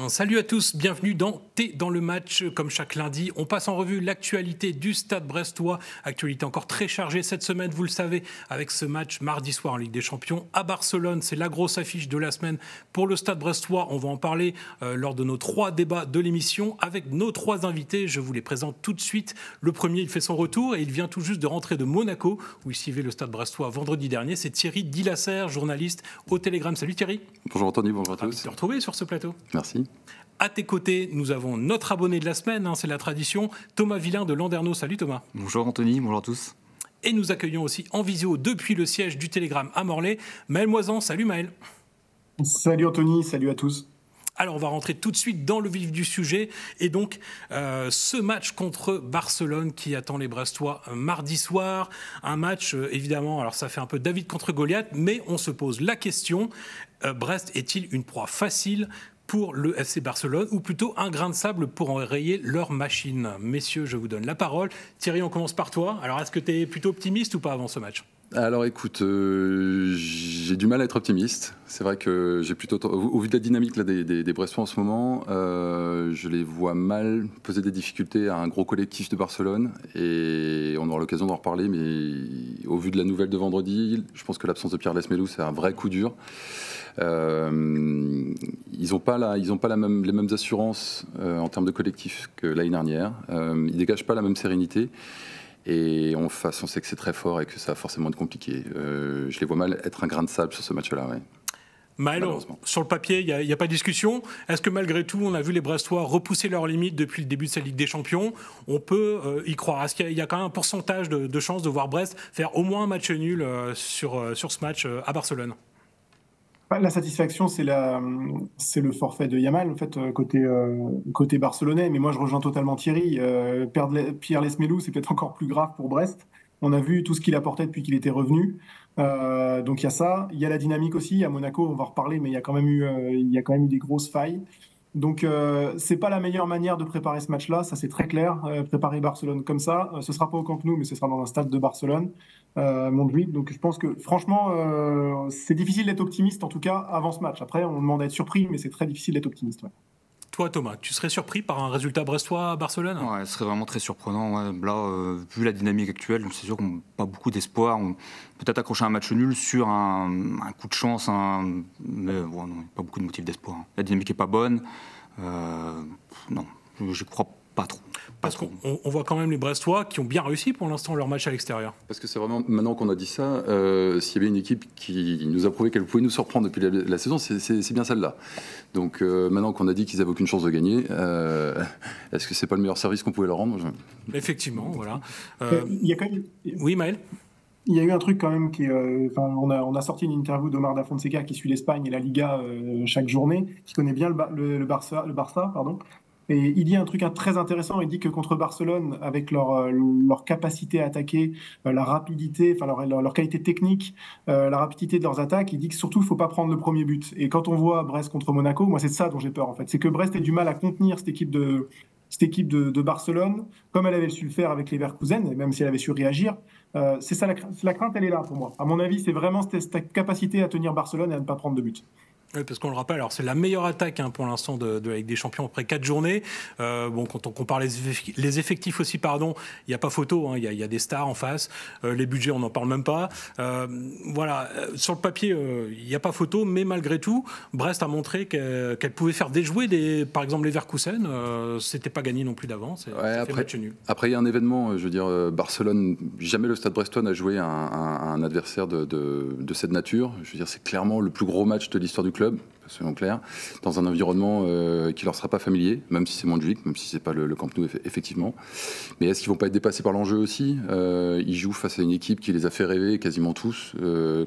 Salut à tous, bienvenue dans T'es dans le match. Comme chaque lundi, on passe en revue l'actualité du Stade brestois. Actualité encore très chargée cette semaine, vous le savez, avec ce match mardi soir en Ligue des Champions à Barcelone. C'est la grosse affiche de la semaine pour le Stade brestois. On va en parler lors de nos 3 débats de l'émission avec nos 3 invités. Je vous les présente tout de suite. Le premier, il fait son retour et il vient tout juste de rentrer de Monaco, où il suivait le Stade brestois vendredi dernier. C'est Thierry Dillasser, journaliste au Télégramme. Salut Thierry. Bonjour Anthony, bonjour à tous. Ravi de te retrouver sur ce plateau. Merci. À tes côtés, nous avons notre abonné de la semaine, c'est la tradition, Thomas Villain de Landerneau. Salut Thomas. Bonjour Anthony, bonjour à tous. Et nous accueillons aussi en visio depuis le siège du Télégramme à Morlaix, Maël Moisan. Salut Maël. Salut Anthony, salut à tous. Alors on va rentrer tout de suite dans le vif du sujet et donc ce match contre Barcelone qui attend les Brestois mardi soir, un match évidemment, alors ça fait un peu David contre Goliath, mais on se pose la question, Brest est-il une proie facile pour le FC Barcelone, ou plutôt un grain de sable pour enrayer leur machine? Messieurs, je vous donne la parole. Thierry, on commence par toi. Alors, est-ce que tu es plutôt optimiste ou pas avant ce match? Alors écoute, j'ai du mal à être optimiste. C'est vrai que j'ai plutôt, au vu de la dynamique là, des Brestois en ce moment, je les vois mal poser des difficultés à un gros collectif de Barcelone. Et on aura l'occasion d'en reparler, mais au vu de la nouvelle de vendredi, je pense que l'absence de Pierre Lesmelou, c'est un vrai coup dur. Ils n'ont pas les mêmes assurances en termes de collectif que l'année dernière. Ils dégagent pas la même sérénité. Et on sait que c'est très fort et que ça va forcément être compliqué. Je les vois mal être un grain de sable sur ce match-là. Ouais. Maël, sur le papier, il n'y a pas de discussion. Est-ce que malgré tout, on a vu les Brestois repousser leurs limites depuis le début de cette Ligue des Champions? On peut y croire. Est-ce qu'il y a quand même un pourcentage de chances de voir Brest faire au moins un match nul sur ce match à Barcelone? La satisfaction, c'est le forfait de Yamal, en fait, côté barcelonais. Mais moi, je rejoins totalement Thierry. Perdre Pierre Lesmelou, c'est peut-être encore plus grave pour Brest. On a vu tout ce qu'il apportait depuis qu'il était revenu. Donc il y a ça. Il y a la dynamique aussi. À Monaco, on va en reparler, mais il y a quand même eu des grosses failles. Donc c'est pas la meilleure manière de préparer ce match-là, ça c'est très clair. Préparer Barcelone comme ça, ce sera pas au Camp Nou, mais ce sera dans un stade de Barcelone, Montjuïc. Donc je pense que franchement, c'est difficile d'être optimiste en tout cas avant ce match. Après, on demande à être surpris, mais c'est très difficile d'être optimiste. Ouais. Toi Thomas, tu serais surpris par un résultat brestois à Barcelone? Ouais, ce serait vraiment très surprenant. Ouais. Là, vu la dynamique actuelle, c'est sûr qu'on n'a pas beaucoup d'espoir. On peut-être accrocher un match nul sur un coup de chance, mais bon, non, pas beaucoup de motifs d'espoir. La dynamique n'est pas bonne. Non, je crois pas trop. Parce qu'on voit quand même les Brestois qui ont bien réussi pour l'instant leur match à l'extérieur. Parce que c'est vraiment, maintenant qu'on a dit ça, s'il y avait une équipe qui nous a prouvé qu'elle pouvait nous surprendre depuis la saison, c'est bien celle-là. Donc maintenant qu'on a dit qu'ils n'avaient aucune chance de gagner, est-ce que c'est pas le meilleur service qu'on pouvait leur rendre? Effectivement, voilà. Il y a quand même... Oui, Maël? Il y a eu un truc quand même on a sorti une interview d'Omar Da Fonseca qui suit l'Espagne et la Liga chaque journée, qui connaît bien le Barça, pardon. Et il dit un truc très intéressant. Il dit que contre Barcelone, avec leur capacité à attaquer, la rapidité, enfin leur qualité technique, la rapidité de leurs attaques, il dit que surtout il faut pas prendre le premier but. Et quand on voit Brest contre Monaco, moi c'est ça dont j'ai peur en fait, c'est que Brest ait du mal à contenir cette équipe de Barcelone, comme elle avait su le faire avec Leverkusen, et même si elle avait su réagir. C'est ça la crainte, elle est là pour moi. À mon avis, c'est vraiment cette capacité à tenir Barcelone et à ne pas prendre de but. Oui, parce qu'on le rappelle, alors c'est la meilleure attaque pour l'instant de la Ligue des Champions après 4 journées. Quand on compare les effectifs aussi, il n'y a pas photo, il y a des stars en face. Les budgets, on n'en parle même pas. Voilà, sur le papier, il n'y a pas photo, mais malgré tout, Brest a montré qu'elle pouvait faire déjouer, par exemple, les Leverkusen. C'était pas gagné non plus d'avance. Après, il y a un événement, je veux dire, Barcelone, jamais le Stade brestois n'a joué un adversaire de cette nature. Je veux dire, c'est clairement le plus gros match de l'histoire du club. Soyons clairs, dans un environnement qui leur sera pas familier, même si c'est Montjuïc, même si c'est pas le Camp Nou effectivement. Mais est-ce qu'ils vont pas être dépassés par l'enjeu aussi? Ils jouent face à une équipe qui les a fait rêver quasiment tous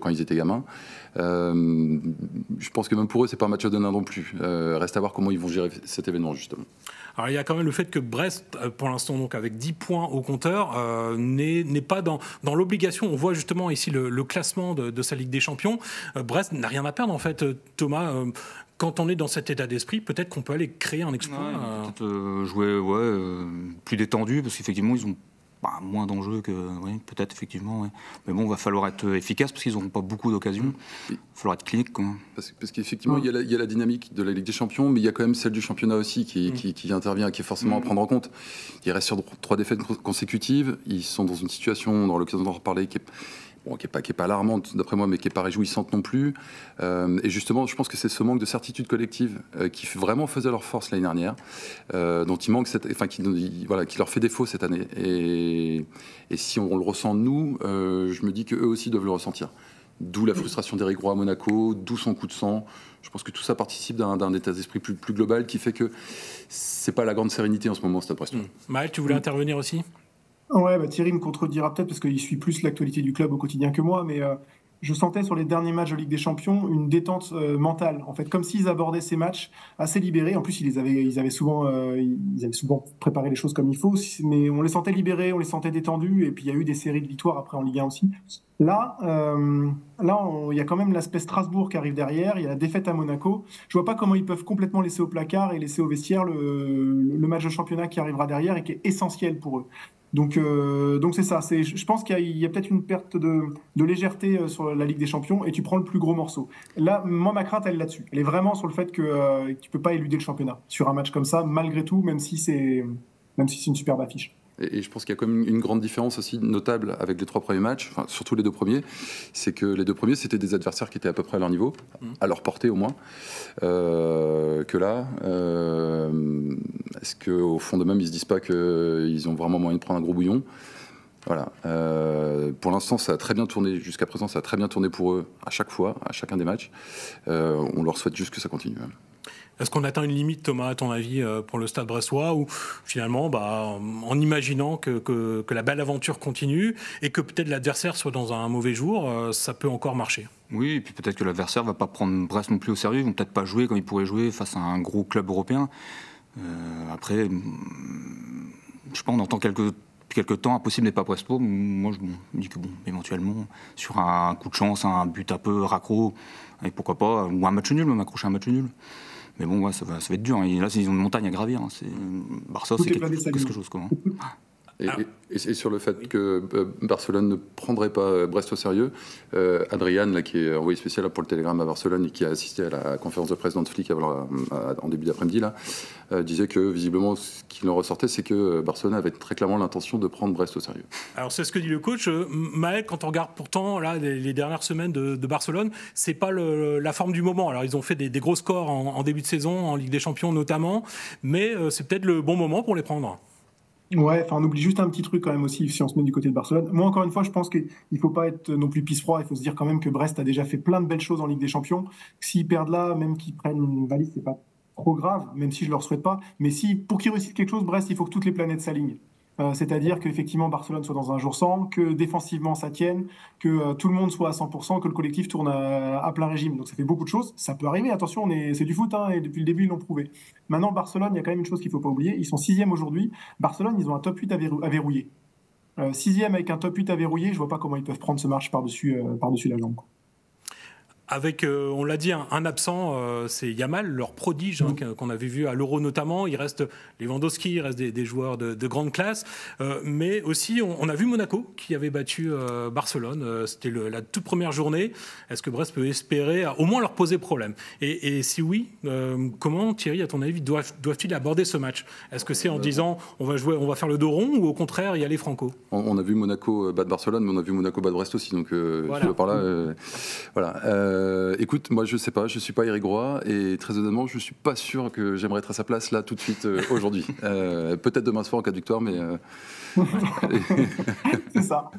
quand ils étaient gamins. Je pense que même pour eux, c'est pas un match à donner non plus. Reste à voir comment ils vont gérer cet événement justement. Alors il y a quand même le fait que Brest, pour l'instant donc avec 10 points au compteur, n'est pas dans l'obligation. On voit justement ici le classement de sa Ligue des Champions. Brest n'a rien à perdre en fait. Thomas, quand on est dans cet état d'esprit, peut-être qu'on peut aller créer un exploit. Peut-être jouer plus détendu, parce qu'effectivement ils ont moins d'enjeux que, oui, peut-être, effectivement. Oui. Mais bon, il va falloir être efficace parce qu'ils n'auront pas beaucoup d'occasions. Il va falloir être clinique, quoi. Parce qu'effectivement, il y a la dynamique de la Ligue des Champions, mais il y a quand même celle du championnat aussi qui intervient, qui est forcément à prendre en compte. Ils restent sur 3 défaites consécutives. Ils sont dans une situation, dans l'occasion d'en reparler, qui est pas alarmante d'après moi, mais qui n'est pas réjouissante non plus. Et justement, je pense que c'est ce manque de certitude collective qui vraiment faisait leur force l'année dernière, dont il manque qui leur fait défaut cette année. Et si on le ressent nous, je me dis qu'eux aussi doivent le ressentir. D'où la frustration d'Éric Roy à Monaco, d'où son coup de sang. Je pense que tout ça participe d'un état d'esprit plus global qui fait que c'est pas la grande sérénité en ce moment, Stade Brestois. Maël, tu voulais intervenir aussi ? Ouais, Thierry me contredira peut-être parce qu'il suit plus l'actualité du club au quotidien que moi, mais je sentais sur les derniers matchs de Ligue des Champions une détente mentale, en fait, comme s'ils abordaient ces matchs assez libérés. En plus, ils avaient souvent préparé les choses comme il faut, mais on les sentait libérés, on les sentait détendus, et puis il y a eu des séries de victoires après en Ligue 1 aussi. Là, il y a quand même l'aspect Strasbourg qui arrive derrière, il y a la défaite à Monaco. Je vois pas comment ils peuvent complètement laisser au placard et laisser au vestiaire le match de championnat qui arrivera derrière et qui est essentiel pour eux. Donc c'est ça. Je pense qu'il y a peut-être une perte de légèreté sur la Ligue des Champions et tu prends le plus gros morceau. Là, moi, ma crainte, elle est là-dessus. Elle est vraiment sur le fait que tu peux pas éluder le championnat sur un match comme ça, malgré tout, même si c'est une superbe affiche. Et je pense qu'il y a quand même une grande différence aussi notable avec les 3 premiers matchs, enfin, surtout les 2 premiers, c'est que les 2 premiers, c'était des adversaires qui étaient à peu près à leur niveau, à leur portée au moins, que là, est-ce qu'au fond d'eux-mêmes, ils ne se disent pas qu'ils ont vraiment moyen de prendre un gros bouillon ? Voilà. Pour l'instant, ça a très bien tourné, jusqu'à présent, ça a très bien tourné pour eux à chaque fois, à chacun des matchs. On leur souhaite juste que ça continue. Est-ce qu'on atteint une limite, Thomas, à ton avis, pour le Stade Brestois, ou finalement, en imaginant que la belle aventure continue et que peut-être l'adversaire soit dans un mauvais jour, ça peut encore marcher ? Oui, et puis peut-être que l'adversaire ne va pas prendre Brest non plus au sérieux, ils ne vont peut-être pas jouer comme ils pourraient jouer face à un gros club européen. Après, je pense, on entend quelques temps, impossible n'est pas Brestois. Moi, je me dis que éventuellement, sur un coup de chance, un but un peu raccro, et pourquoi pas, ou un match nul, même accrocher un match nul. Mais bon, ouais, ça va être dur. Et là, ils ont une montagne à gravir. Barça, c'est quelque chose. Quoi. Et sur le fait que Barcelone ne prendrait pas Brest au sérieux, Adrian, là, qui est envoyé spécial pour le Télégramme à Barcelone et qui a assisté à la conférence de presse d'Antflick en début d'après-midi, là, disait que visiblement, ce qu'il en ressortait, c'est que Barcelone avait très clairement l'intention de prendre Brest au sérieux. Alors c'est ce que dit le coach. Maël, quand on regarde pourtant là, les dernières semaines de Barcelone, c'est pas la forme du moment. Alors ils ont fait des gros scores en début de saison, en Ligue des Champions notamment, mais c'est peut-être le bon moment pour les prendre. Ouais, on oublie juste un petit truc quand même aussi si on se met du côté de Barcelone. Moi, encore une fois, je pense qu'il ne faut pas être non plus pisse-froid. Il faut se dire quand même que Brest a déjà fait plein de belles choses en Ligue des Champions. S'ils perdent là, même qu'ils prennent une valise, c'est pas trop grave, même si je ne leur souhaite pas. Mais pour qu'ils réussissent quelque chose, Brest, il faut que toutes les planètes s'alignent. C'est-à-dire qu'effectivement Barcelone soit dans un jour sans, que défensivement ça tienne, que tout le monde soit à 100%, que le collectif tourne à plein régime. Donc ça fait beaucoup de choses. Ça peut arriver, attention, c'est du foot, et depuis le début ils l'ont prouvé. Maintenant Barcelone, il y a quand même une chose qu'il ne faut pas oublier, ils sont 6e aujourd'hui. Barcelone, ils ont un top 8 à verrouiller. 6e avec un top 8 à verrouiller, je ne vois pas comment ils peuvent prendre ce match par-dessus la jambe. Avec, on l'a dit, un absent, c'est Yamal, leur prodige, qu'on avait vu à l'Euro notamment. Il reste Lewandowski, il reste des joueurs de grande classe. Mais aussi, on a vu Monaco qui avait battu Barcelone. C'était la toute première journée. Est-ce que Brest peut espérer au moins leur poser problème ? Et si oui, comment, Thierry, à ton avis, doivent-ils aborder ce match ? Est-ce que c'est en disant on va faire le dos rond ou au contraire y aller franco ? On a vu Monaco battre Barcelone, mais on a vu Monaco battre Brest aussi. Donc, voilà. Par là, voilà. Écoute, moi je sais pas, je suis pas Éric Roy et très honnêtement, je suis pas sûr que j'aimerais être à sa place là tout de suite aujourd'hui. Peut-être demain soir en cas de victoire, mais c'est ça.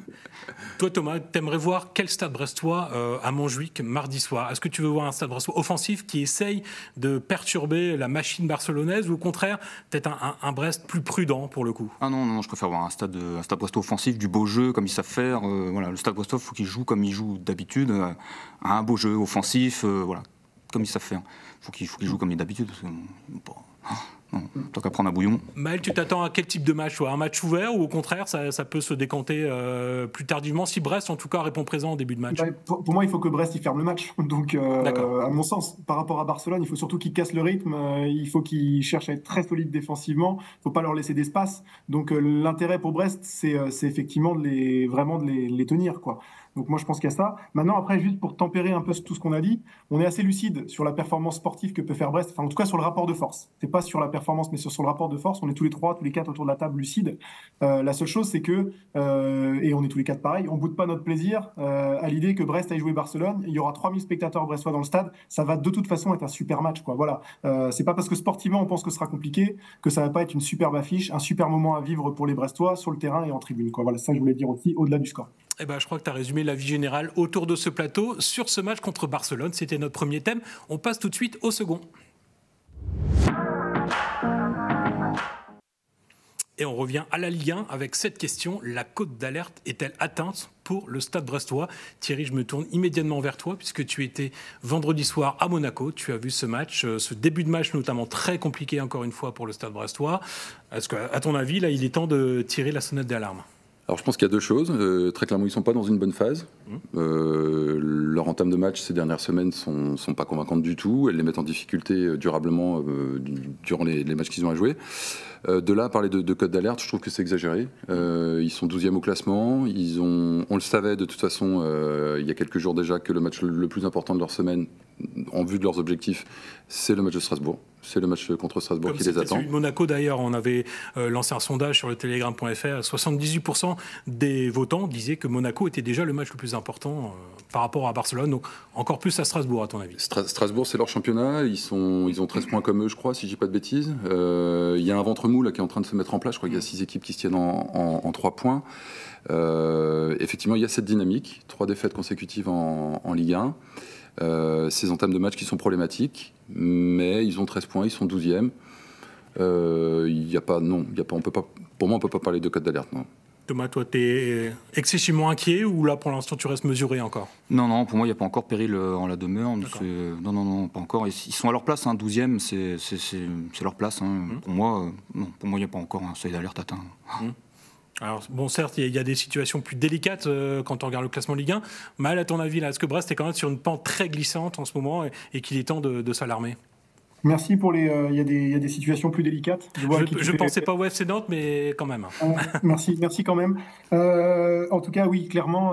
Toi Thomas, t'aimerais voir quel Stade Brestois à Montjuïc mardi soir ? Est-ce que tu veux voir un Stade Brestois offensif qui essaye de perturber la machine barcelonaise ou au contraire peut-être un Brest plus prudent pour le coup ? Ah non, je préfère voir un Stade Brestois offensif, du beau jeu comme ils savent faire. Voilà, le Stade Brestois, faut qu'il joue comme il joue d'habitude, à un beau jeu offensif, voilà, comme ils savent faire. Faut qu'il joue comme d'habitude. Parce que, tant qu'à prendre un bouillon. Maël, tu t'attends à quel type de match, toi? Un match ouvert ou au contraire, ça peut se décanter plus tardivement si Brest, en tout cas, répond présent au début de match? Pour moi, il faut que Brest il ferme le match. Donc, à mon sens, par rapport à Barcelone, il faut surtout qu'ils cassent le rythme. Il faut qu'ils cherchent à être très solides défensivement. Il ne faut pas leur laisser d'espace. Donc, l'intérêt pour Brest, c'est effectivement vraiment de les tenir, quoi. Donc moi, je pense qu'il y a ça. Maintenant, après, juste pour tempérer un peu tout ce qu'on a dit, on est assez lucide sur la performance sportive que peut faire Brest. Enfin, en tout cas, sur le rapport de force. C'est pas sur la performance, mais sur le rapport de force. On est tous les trois, tous les quatre autour de la table lucides. La seule chose, c'est que, et on est tous les quatre pareil, on boude pas notre plaisir à l'idée que Brest aille jouer Barcelone. Il y aura 3000 spectateurs brestois dans le stade. Ça va de toute façon être un super match, quoi. Voilà. C'est pas parce que sportivement, on pense que ce sera compliqué que ça va pas être une superbe affiche, un super moment à vivre pour les Brestois sur le terrain et en tribune, quoi. Voilà, ça je voulais dire aussi, au-delà du score. Eh ben, je crois que tu as résumé l'avis général autour de ce plateau sur ce match contre Barcelone. C'était notre premier thème. On passe tout de suite au second. Et on revient à la Ligue 1 avec cette question. La cote d'alerte est-elle atteinte pour le Stade brestois? Thierry, je me tourne immédiatement vers toi puisque tu étais vendredi soir à Monaco. Tu as vu ce match, ce début de match notamment très compliqué encore une fois pour le Stade brestois. Est-ce qu'à ton avis, là, il est temps de tirer la sonnette d'alarme? Alors je pense qu'il y a deux choses. Très clairement, ils ne sont pas dans une bonne phase. Leur entame de match ces dernières semaines ne sont pas convaincantes du tout. Elles les mettent en difficulté durablement durant les matchs qu'ils ont à jouer. De là à parler de code d'alerte, je trouve que c'est exagéré. Ils sont 12e au classement. On le savait de toute façon il y a quelques jours déjà que le match le plus important de leur semaine, en vue de leurs objectifs, c'est le match de Strasbourg. C'est le match contre Strasbourg qui les attend. Celui de Monaco d'ailleurs, on avait lancé un sondage sur le télégramme.fr. 78% des votants disaient que Monaco était déjà le match le plus important par rapport à Barcelone. Donc encore plus à Strasbourg, à ton avis? Strasbourg, c'est leur championnat. Ils ont 13 points comme eux, je crois, si je dis pas de bêtises. Il y a un ventre mou là, qui est en train de se mettre en place. Je crois qu'il y a 6 équipes qui se tiennent en 3 points. Effectivement, il y a cette dynamique. 3 défaites consécutives en Ligue 1. Ces entames de match qui sont problématiques, mais ils ont 13 points, ils sont 12e. Pour moi, on ne peut pas parler de code d'alerte. Non. Thomas, toi, tu es excessivement inquiet ou là, pour l'instant, tu restes mesuré encore? Non, pour moi, il n'y a pas encore péril en la demeure. Non, pas encore. Ils sont à leur place, 12e, c'est leur place. Pour moi, il n'y a pas encore un seuil d'alerte atteint. Alors, bon, certes, il y a des situations plus délicates quand on regarde le classement Ligue 1. Mal, à ton avis, là, est-ce que Brest est quand même sur une pente très glissante en ce moment et qu'il est temps de s'alarmer? Merci pour les. Il y a des situations plus délicates. Je ne pensais pas au FC Nantes, mais quand même. Merci quand même. En tout cas, oui, clairement,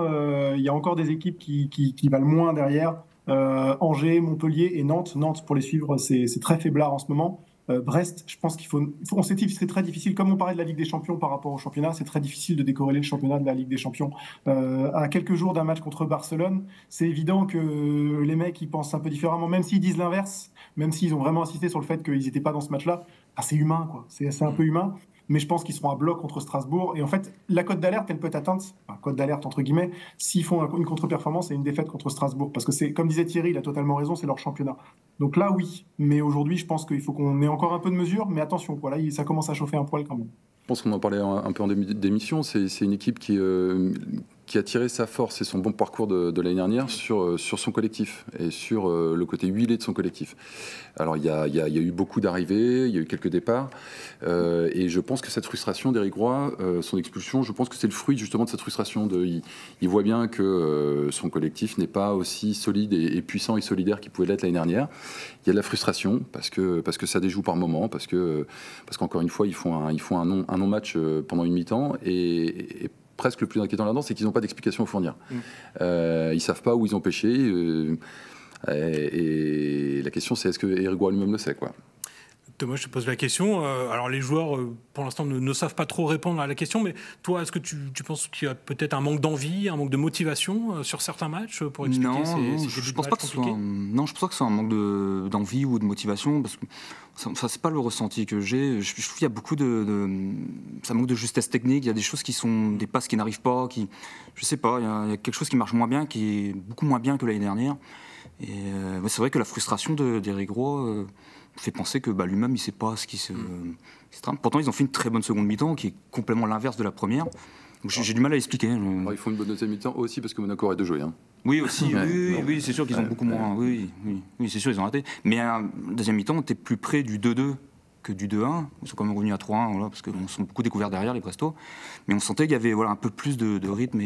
il y a encore des équipes qui valent moins derrière. Angers, Montpellier et Nantes. Nantes, pour les suivre, c'est très faiblard en ce moment. Brest, je pense c'est très difficile, comme on parlait de la Ligue des Champions par rapport au championnat, c'est très difficile de décorréler le championnat de la Ligue des Champions. À quelques jours d'un match contre Barcelone, c'est évident que les mecs ils pensent un peu différemment, même s'ils disent l'inverse, même s'ils ont vraiment insisté sur le fait qu'ils n'étaient pas dans ce match-là. C'est humain, quoi. C'est un peu humain. Mais je pense qu'ils seront à bloc contre Strasbourg. Et en fait, la cote d'alerte, elle peut être atteinte, cote d'alerte entre guillemets, s'ils font une contre-performance et une défaite contre Strasbourg. Parce que c'est, comme disait Thierry, il a totalement raison, c'est leur championnat. Donc là, oui. Mais aujourd'hui, je pense qu'il faut qu'on ait encore un peu de mesure. Mais attention, voilà, ça commence à chauffer un poil quand même. Je pense qu'on en parlait un peu en début d'émission. C'est une équipe qui a tiré sa force et son bon parcours de l'année dernière sur son collectif et sur le côté huilé de son collectif. Alors il y a eu beaucoup d'arrivées, il y a eu quelques départs, et je pense que cette frustration d'Éric Roy, son expulsion, je pense que c'est le fruit justement de cette frustration. Il voit bien que son collectif n'est pas aussi solide et puissant et solidaire qu'il pouvait l'être l'année dernière. Il y a de la frustration parce que ça déjoue par moment, parce qu'encore une fois ils font un non-match pendant une mi-temps et presque le plus inquiétant là-dedans, c'est qu'ils n'ont pas d'explication à fournir. Ils ne savent pas où ils ont péché. Et la question, c'est est-ce que Éric Roy lui-même le sait, quoi. Thomas, je te pose la question. Alors, les joueurs, pour l'instant, ne savent pas trop répondre à la question, mais toi, est-ce que tu penses qu'il y a peut-être un manque d'envie, un manque de motivation sur certains matchs pour expliquer ces débuts de match compliqués? Non, je pense pas que c'est un manque d'envie ou de motivation, parce que ça, c'est pas le ressenti que j'ai. Je trouve qu'il y a beaucoup ça manque de justesse technique. Il y a des choses qui sont des passes qui n'arrivent pas, je sais pas. Il y a quelque chose qui marche moins bien, qui est beaucoup moins bien que l'année dernière. Et c'est vrai que la frustration d'Éric Roy fait penser que lui-même, il ne sait pas ce qui se trame. Pourtant, ils ont fait une très bonne seconde mi-temps, qui est complètement l'inverse de la première. Donc, j'ai du mal à l'expliquer. Ils font une bonne deuxième mi-temps aussi parce que Monaco arrête de jouer. Oui, aussi. Oui, c'est sûr qu'ils ont beaucoup moins. Oui, c'est sûr, ils ont raté. Mais un deuxième mi-temps, tu es plus près du 2-2 que du 2-1. Ils sont quand même revenus à 3-1, voilà, parce qu'on sont beaucoup découverts derrière, les Brestois. Mais on sentait qu'il y avait un peu plus de rythme.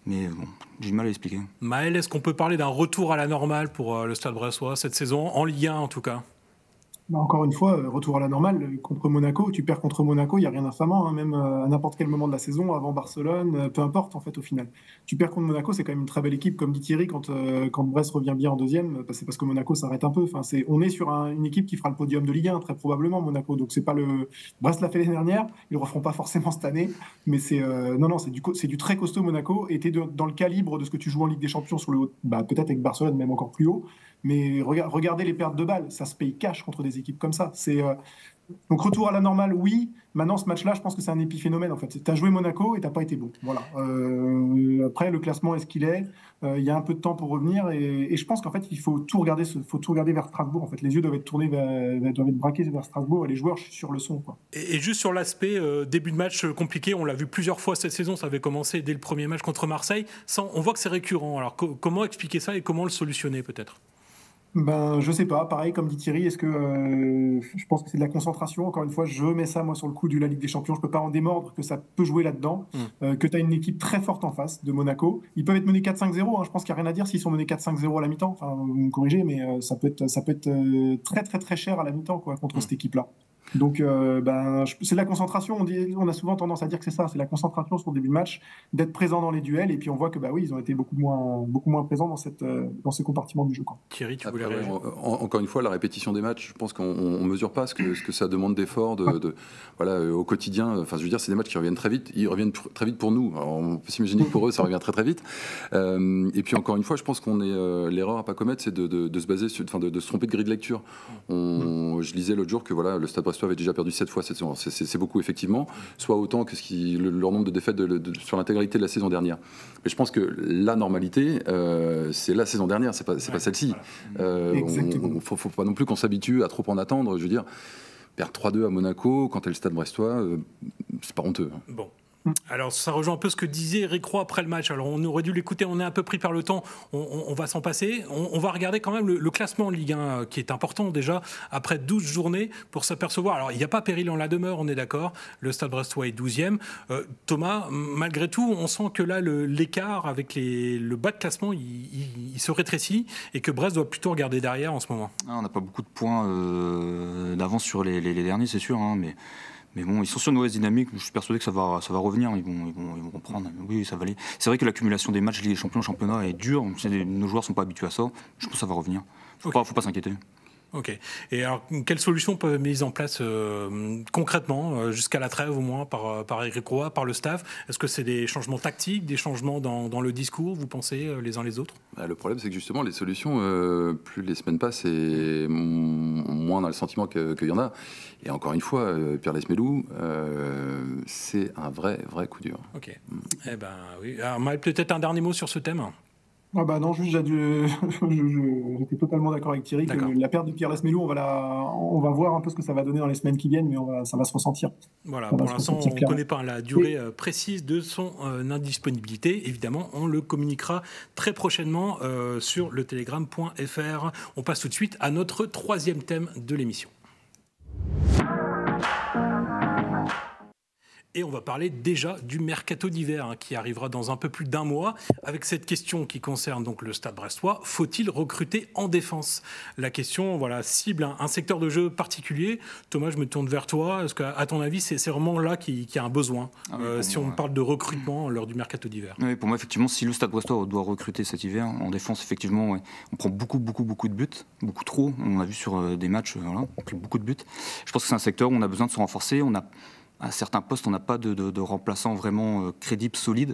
Mais bon, j'ai du mal à l'expliquer. Maël, est-ce qu'on peut parler d'un retour à la normale pour le Stade brestois cette saison, en Ligue 1 en tout cas? Encore une fois, retour à la normale contre Monaco. Tu perds contre Monaco, il n'y a rien d'infamant, hein, même à n'importe quel moment de la saison, avant Barcelone, peu importe en fait au final. Tu perds contre Monaco, c'est quand même une très belle équipe, comme dit Thierry, quand Brest revient bien en deuxième, c'est parce que Monaco s'arrête un peu. Enfin, on est sur une équipe qui fera le podium de Ligue 1, très probablement Monaco. Donc c'est pas le Brest l'a fait l'année dernière, ils le referont pas forcément cette année, mais non, c'est du très costaud Monaco. Et t'es dans le calibre de ce que tu joues en Ligue des Champions sur le haut, peut-être avec Barcelone, même encore plus haut. Mais regardez les pertes de balles, ça se paye cash contre des équipes comme ça. Donc retour à la normale, oui. Maintenant, ce match-là, je pense que c'est un épiphénomène en fait. Tu as joué Monaco et tu n'as pas été bon. Voilà. Après, le classement est ce qu'il est. Il y a un peu de temps pour revenir et je pense qu'en fait, il faut tout regarder vers Strasbourg. En fait, les yeux doivent être tournés, doivent être braqués vers Strasbourg et les joueurs sur le son, quoi. Et juste sur l'aspect début de match compliqué, on l'a vu plusieurs fois cette saison. Ça avait commencé dès le premier match contre Marseille. On voit que c'est récurrent. Alors comment expliquer ça et comment le solutionner peut-être? Je sais pas, pareil comme dit Thierry, est-ce que je pense que c'est de la concentration, encore une fois, je mets ça moi sur le coup de la Ligue des Champions, je peux pas en démordre que ça peut jouer là-dedans, que tu as une équipe très forte en face de Monaco, ils peuvent être menés 4-5-0, hein, je pense qu'il n'y a rien à dire s'ils sont menés 4-5-0 à la mi-temps, enfin vous me corrigez, mais ça peut être très très très cher à la mi-temps quoi, contre cette équipe-là. Donc, c'est la concentration. On a souvent tendance à dire que c'est ça, c'est la concentration sur le début de match, d'être présent dans les duels. Et puis on voit que oui, ils ont été beaucoup moins présents dans ce compartiment du jeu, quoi. Thierry, tu voulais réagir? Encore une fois, la répétition des matchs, je pense qu'on mesure pas ce que ça demande d'efforts, au quotidien. Enfin, je veux dire, c'est des matchs qui reviennent très vite. Ils reviennent très vite pour nous. Alors, on peut s'imaginer que pour eux, ça revient très très vite. Et puis encore une fois, je pense qu'on est l'erreur à pas commettre, c'est de se baser, de se tromper de grille de lecture. Je lisais l'autre jour que le Stade Brestois avait déjà perdu 7 fois cette saison. C'est beaucoup effectivement, soit autant que leur nombre de défaites sur l'intégralité de la saison dernière. Mais je pense que la normalité, c'est la saison dernière, c'est pas celle-ci. Faut pas non plus qu'on s'habitue à trop en attendre. Je veux dire, perdre 3-2 à Monaco quand t'es le Stade Brestois, c'est pas honteux. Bon. Alors ça rejoint un peu ce que disait Eric Roy après le match. Alors on aurait dû l'écouter, on est un peu pris par le temps, on va s'en passer. On va regarder quand même le classement en Ligue 1 qui est important déjà après 12 journées pour s'apercevoir. Alors il n'y a pas péril en la demeure, on est d'accord. Le Stade Brestois est 12e. Thomas, malgré tout, on sent que là l'écart avec le bas de classement, il se rétrécit et que Brest doit plutôt regarder derrière en ce moment. On n'a pas beaucoup de points d'avance sur les derniers, c'est sûr, hein, mais bon, ils sont sur une mauvaise dynamique. Je suis persuadé que ça va revenir. Ils vont reprendre. Oui, ça va aller. C'est vrai que l'accumulation des matchs Ligue des Champions, championnat est dure. Nos joueurs ne sont pas habitués à ça. Je pense que ça va revenir. Faut pas s'inquiéter. Ok. Et alors, quelles solutions peuvent être mises en place concrètement, jusqu'à la trêve au moins, par Eric Roy, par le staff? Est-ce que c'est des changements tactiques, des changements dans le discours, vous pensez, les uns les autres? Le problème, c'est que justement, les solutions, plus les semaines passent, et moins on a le sentiment qu'il y en a. Et encore une fois, Pierre Lesmelou, c'est un vrai coup dur. Ok. Eh ben oui. Alors, peut-être un dernier mot sur ce thème. Non, juste j'étais totalement d'accord avec Thierry que la perte de Pierre Lesmelou, on va voir un peu ce que ça va donner dans les semaines qui viennent, mais ça va se ressentir. Voilà, pour l'instant, on ne connaît pas la durée précise de son indisponibilité. Évidemment, on le communiquera très prochainement sur le telegram.fr. On passe tout de suite à notre troisième thème de l'émission. Et on va parler déjà du mercato d'hiver qui arrivera dans un peu plus d'un mois, avec cette question qui concerne donc le Stade Brestois. Faut-il recruter en défense? La question cible un secteur de jeu particulier. Thomas, je me tourne vers toi. Est-ce qu'à ton avis, c'est vraiment là qu'il y a un besoin, si on parle de recrutement lors du mercato d'hiver? Oui, pour moi, effectivement, si le Stade Brestois doit recruter cet hiver, en défense, effectivement, on prend beaucoup de buts, beaucoup trop. On a vu sur des matchs, on prend beaucoup de buts. Je pense que c'est un secteur où on a besoin de se renforcer. À certains postes, on n'a pas de remplaçants vraiment crédibles, solides.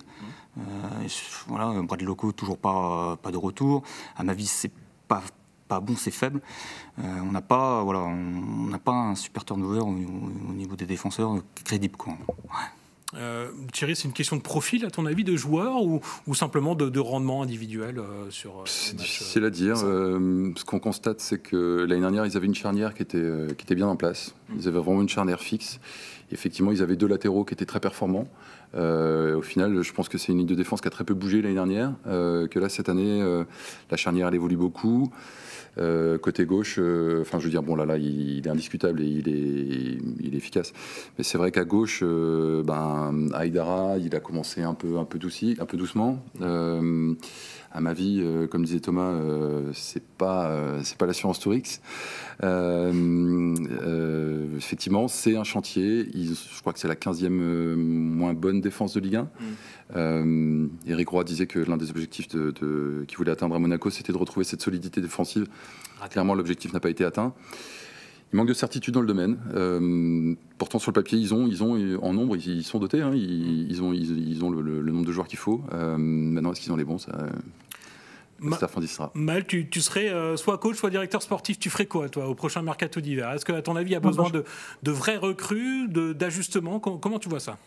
Bradley Loco, toujours pas de retour. À ma vie, c'est pas bon, c'est faible. On n'a pas un super turnover au niveau des défenseurs crédibles, quoi. Ouais. Thierry, c'est une question de profil, à ton avis, de joueur ou simplement de rendement individuel sur c'est difficile à dire. Ce qu'on constate, c'est que l'année dernière, ils avaient une charnière qui était bien en place. Ils avaient vraiment une charnière fixe. Effectivement, ils avaient 2 latéraux qui étaient très performants. Au final, je pense que c'est une ligne de défense qui a très peu bougé l'année dernière. Que là, cette année, la charnière, elle évolue beaucoup. Côté gauche, enfin je veux dire, bon là il est indiscutable et il est efficace. Mais c'est vrai qu'à gauche, Aïdara, il a commencé un peu doucement. À ma vie, comme disait Thomas, c'est pas l'assurance Tourix. Effectivement, c'est un chantier. Je crois que c'est la 15e moins bonne défense de Ligue 1. Éric Roy disait que l'un des objectifs qu'il voulait atteindre à Monaco, c'était de retrouver cette solidité défensive. Clairement, l'objectif n'a pas été atteint. Il manque de certitude dans le domaine. Pourtant, sur le papier, ils ont en nombre, ils sont dotés. Hein, ils ont le nombre de joueurs qu'il faut. Maintenant, est-ce qu'ils ont les bons Maël, tu serais soit coach, soit directeur sportif. Tu ferais quoi, toi, au prochain mercato d'hiver? Est-ce qu'à ton avis, il y a besoin de vraies recrues, d'ajustements? Comment tu vois ça?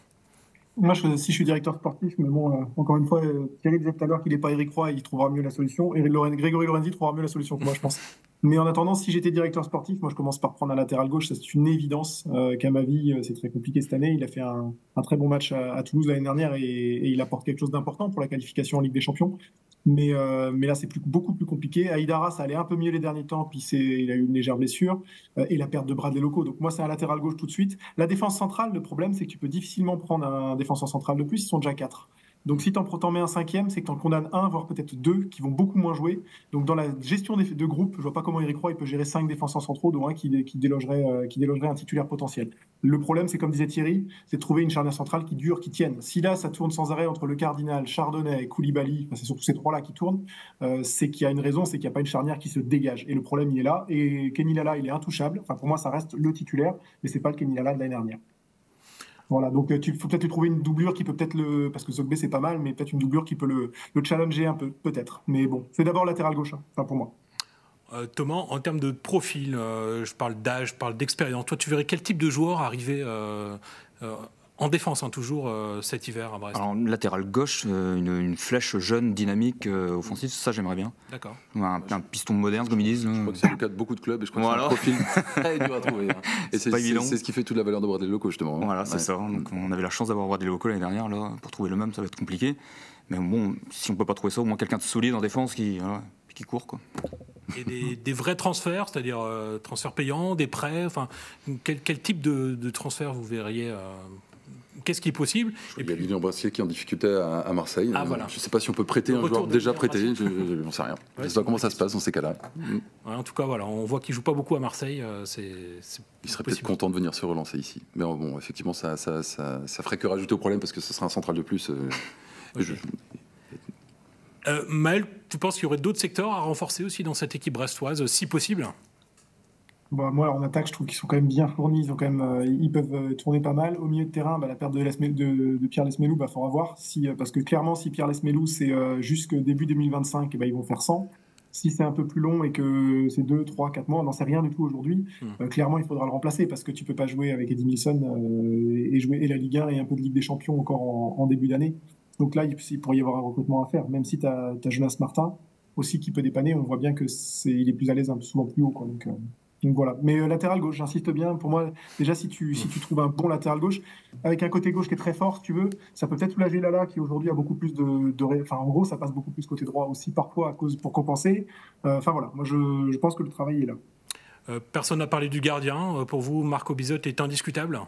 Moi, si je suis directeur sportif, mais bon, encore une fois, Thierry disait tout à l'heure qu'il n'est pas Éric Roy, il trouvera mieux la solution. Et Grégory Lorenzi trouvera mieux la solution que moi, je pense. Mais en attendant, si j'étais directeur sportif, moi, je commence par prendre un latéral gauche. Ça, c'est une évidence qu'à ma vie, c'est très compliqué cette année. Il a fait un très bon match à Toulouse l'année dernière et il apporte quelque chose d'important pour la qualification en Ligue des Champions. Mais là, c'est beaucoup plus compliqué. Aïdara, ça allait un peu mieux les derniers temps, puis il a eu une légère blessure et la perte de Bradley Locaux. Donc moi, c'est un latéral gauche tout de suite. La défense centrale, le problème, c'est que tu peux difficilement prendre un défenseur central de plus. Ils sont déjà 4. Donc si tu en mets un 5e, c'est que tu en condamnes 1, voire peut-être 2, qui vont beaucoup moins jouer. Donc dans la gestion de groupe, je vois pas comment Éric Roy il peut gérer 5 défenseurs centraux, dont un qui délogerait un titulaire potentiel. Le problème, c'est comme disait Thierry, c'est de trouver une charnière centrale qui dure, qui tienne. Si là, ça tourne sans arrêt entre le Cardinal, Chardonnay et Koulibaly, c'est surtout ces 3-là qui tournent, c'est qu'il y a une raison, c'est qu'il n'y a pas une charnière qui se dégage. Et le problème, il est là. Et Kenny Lala, il est intouchable. Enfin, pour moi, ça reste le titulaire, mais c'est pas le Kenny Lala de l'année dernière. Voilà, donc il faut peut-être lui trouver une doublure qui peut peut-être parce que Zogbe c'est pas mal, mais peut-être une doublure qui peut le challenger un peu, peut-être. Mais bon, c'est d'abord latéral gauche, enfin pour moi. Thomas, en termes de profil, je parle d'âge, je parle d'expérience. Toi, tu verrais quel type de joueur arriver en défense, toujours cet hiver à Brest? Alors, latéral gauche, une flèche jeune, dynamique, offensive, ça j'aimerais bien. D'accord. Un piston moderne, comme ils disent. Je crois que c'est le cas de beaucoup de clubs et je crois que c'est un profil très dur à trouver. Hein. Et c'est ce qui fait toute la valeur de Bradley Locaux, justement. Voilà, c'est ça. Donc, on avait la chance d'avoir Bradley Locaux l'année dernière. Là, pour trouver le même, ça va être compliqué. Mais bon, si on ne peut pas trouver ça, au moins quelqu'un de solide en défense qui court, quoi. Et des vrais transferts, c'est-à-dire transferts payants, des prêts, enfin, quel type de transfert vous verriez qu'est-ce qui est possible? Il y a Lilian Brassier qui est en difficulté à Marseille. Voilà. Je ne sais pas si on peut prêter un joueur déjà prêté, je n'en sais rien. Je ne sais pas comment ça se passe dans ces cas-là. Ouais, en tout cas, voilà, on voit qu'il ne joue pas beaucoup à Marseille. Il serait peut-être content de venir se relancer ici. Mais bon, effectivement, ça ferait que rajouter au problème parce que ce serait un central de plus. Maël, tu penses qu'il y aurait d'autres secteurs à renforcer aussi dans cette équipe brestoise, si possible? Moi, en attaque, je trouve qu'ils sont quand même bien fournis. Ils peuvent tourner pas mal. Au milieu de terrain, la perte de Pierre Lesmelou, faudra voir. Parce que clairement, si Pierre Lesmelou, c'est jusqu'au début 2025, ils vont faire 100. Si c'est un peu plus long et que c'est 2, 3, 4 mois, on n'en sait rien du tout aujourd'hui, clairement, il faudra le remplacer parce que tu ne peux pas jouer avec Eddie Milson et jouer la Ligue 1 et un peu de Ligue des Champions encore en début d'année. Donc là, il pourrait y avoir un recrutement à faire. Même si tu as Jonas Martin aussi qui peut dépanner, on voit bien qu'il est plus à l'aise souvent plus haut. Donc voilà. Mais latéral gauche, j'insiste bien. Pour moi, déjà, si tu trouves un bon latéral gauche, avec un côté gauche qui est très fort, si tu veux, ça peut peut-être soulager Lala, qui aujourd'hui a beaucoup plus Enfin, en gros, ça passe beaucoup plus côté droit aussi, parfois, pour compenser. Enfin voilà, moi, je pense que le travail est là. Personne n'a parlé du gardien. Pour vous, Marco Bizotte est indiscutable?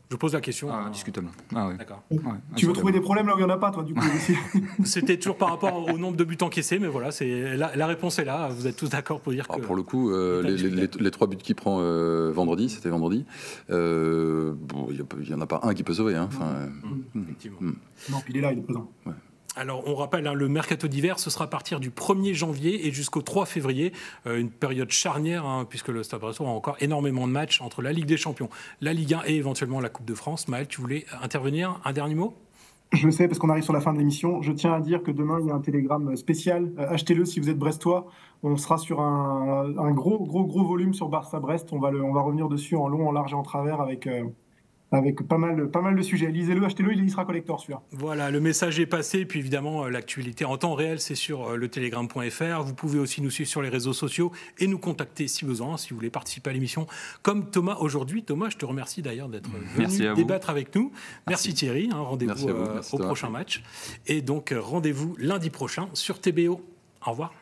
Je pose la question. Indiscutable. Ah oui. D'accord. Ouais, tu veux trouver des problèmes là où il n'y en a pas, toi, du coup? C'était toujours par rapport au nombre de buts encaissés, mais voilà, la réponse est là. Vous êtes tous d'accord pour dire que... Pour le coup, les 3 buts qu'il prend c'était vendredi. Il n'y en a pas un qui peut sauver. Hein. Effectivement. Non, puis il est là, il est présent. Ouais. Alors, on rappelle, le mercato d'hiver, ce sera à partir du 1er janvier et jusqu'au 3 février, une période charnière, puisque le Stade Brestois a encore énormément de matchs entre la Ligue des Champions, la Ligue 1 et éventuellement la Coupe de France. Maël, tu voulais intervenir? Un dernier mot? Je le sais, parce qu'on arrive sur la fin de l'émission. Je tiens à dire que demain, il y a un télégramme spécial. Achetez-le si vous êtes brestois. On sera sur un gros volume sur Barça-Brest. On va revenir dessus en long, en large et en travers avec avec pas mal de sujets. Lisez-le, achetez-le, il sera collector celui-là. Voilà, le message est passé. Et puis évidemment, l'actualité en temps réel, c'est sur le telegram.fr. Vous pouvez aussi nous suivre sur les réseaux sociaux et nous contacter si besoin, si vous voulez participer à l'émission. Comme Thomas aujourd'hui. Thomas, je te remercie d'ailleurs d'être venu débattre avec nous. Merci Thierry. Rendez-vous au prochain match. Et donc, rendez-vous lundi prochain sur TBO. Au revoir.